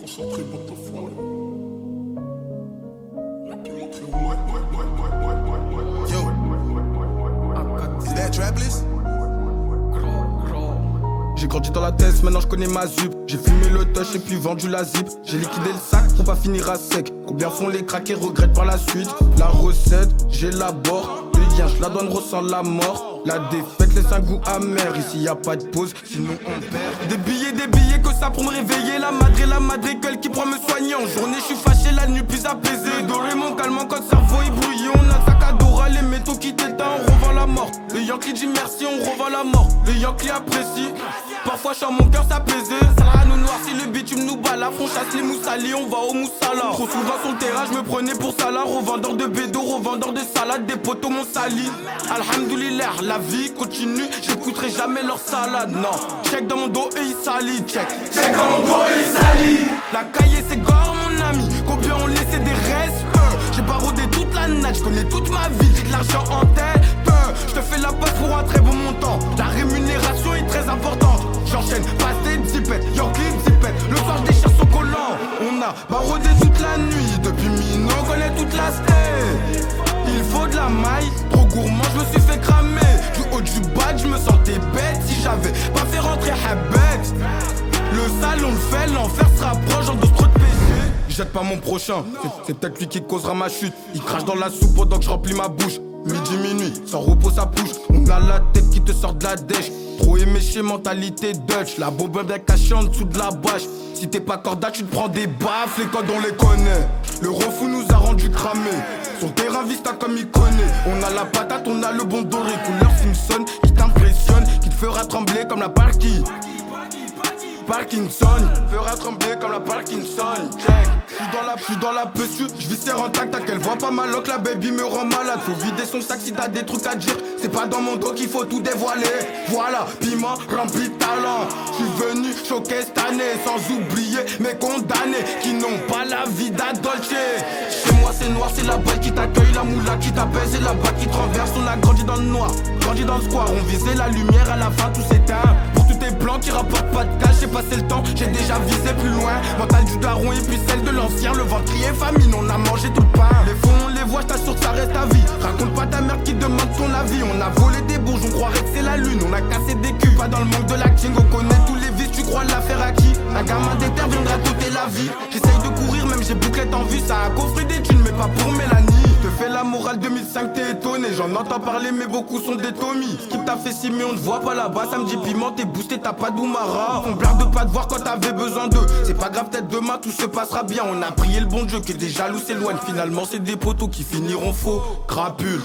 concentré pour ta foi. Yo, is that Trapless? J'ai grandi dans la tête, maintenant je connais ma zup. J'ai fumé le touch et puis vendu la zip. J'ai liquidé le sac pour pas finir à sec. Combien font les craqués, regrettent par la suite. La recette, j'élabore. Le lien, je la donne, ressent la mort. La défaite laisse un goût amer. Ici y a pas de pause, sinon on perd. Des billets que ça pour me réveiller. La madricole qui prend me soigner. En journée, je suis fâché, la nuit plus apaisée. Doré mon calme, quand le cerveau est brouillé. On a sac à dos, les métaux qui t'éteignent, on revend la mort. Le Yankee dit merci, on revend la mort. Le Yankee apprécie. Parfois je sens mon cœur s'apaiser. Ça nous noircit, le bitume nous balafre. On chasse les moussalis, on va au moussala. Trop souvent sur le terrain, je me prenais pour Salah. Revendeur de bédo, revendeur de salade. Des poteaux m'ont sali. Alhamdoulilah, la vie continue. J'écouterai jamais leur salade, non. Check dans mon dos et il salit. Check dans mon dos et il salit. La cahier c'est gore mon ami. Combien on laissé des restes. J'ai barodé toute la natte, je connais toute ma vie. J'ai de l'argent en tête. Je te fais la passe pour un très bon montant. La rémunération est très importante. J'enchaîne, passé, zipette, Yankee, zipette. Le soir des chiens sont collants. On a barodé toute la nuit. Depuis minuit, on connaît toute la sté. Il faut de la maille, trop gourmand, je me suis fait cramer. Du haut du bas, je me sentais bête. Si j'avais pas fait rentrer Habet. Le sale, on le fait, l'enfer se rapproche, j'endosse trop de péché. Jette pas mon prochain, c'est peut-être lui qui causera ma chute. Il crache dans la soupe pendant que je remplis ma bouche. Midi, minuit, sans repos ça pousse. On a la tête qui te sort de la dèche. Trop éméché, mentalité Dutch. La bombe bien cachée en dessous de la bâche. Si t'es pas corda, tu te prends des baffes. Les codes on les connaît. Le refou nous a rendu cramés. Son terrain vista comme il connaît. On a la patate, on a le bon doré. Couleur Simpson qui t'impressionne, qui te fera trembler comme la Parky. Parkinson, fera trembler comme la Parkinson. Check. J'suis dans la pessu, j'viscère en tac, qu'elle voit pas mal que la baby me rend malade. Faut vider son sac si t'as des trucs à dire. C'est pas dans mon dos qu'il faut tout dévoiler. Voilà, piment rempli de talent. J'suis venu choquer cette année, sans oublier mes condamnés qui n'ont pas la vie d'Adolce. Chez moi c'est noir, c'est la balle qui t'accueille, la moula qui t'apaise et la balle qui te renverse. On a grandi dans le noir, grandi dans le square. On visait la lumière, à la fin tout s'éteint. Pour tous tes plans qui rapportent pas de cash, j'ai passé le temps, j'ai déjà visé plus loin. Mental du daron et puis celle de l'ancien. Le ventre criait famine, on a mangé tout le pain. Les faux on les voit, j't'assure que ça reste à vie. Raconte pas ta mère qui demande ton avis. On a volé des bourges, on croirait que c'est la lune. On a cassé des culs, pas dans le manque de l'acting. On connaît tous les vices, tu crois l'affaire à qui? Un gamin d'éther viendra t'ôter la vie. J'essaye de courir, même j'ai bouclette en vue. Ça a coffré des thunes, mais pas pour Mélanie. Je te fais la morale 2005, t'es étonné. J'en entends parler, mais beaucoup sont des Tommy. Qui t'a fait si, mais on te voit pas là-bas. Ça me dit piment, t'es boosté, t'as pas d'Oumara. On blague de pas te voir quand t'avais besoin d'eux. C'est pas grave, peut-être demain tout se passera bien. On a prié le bon Dieu, que des jaloux s'éloignent. Finalement, c'est des poteaux qui finiront faux. Crapule.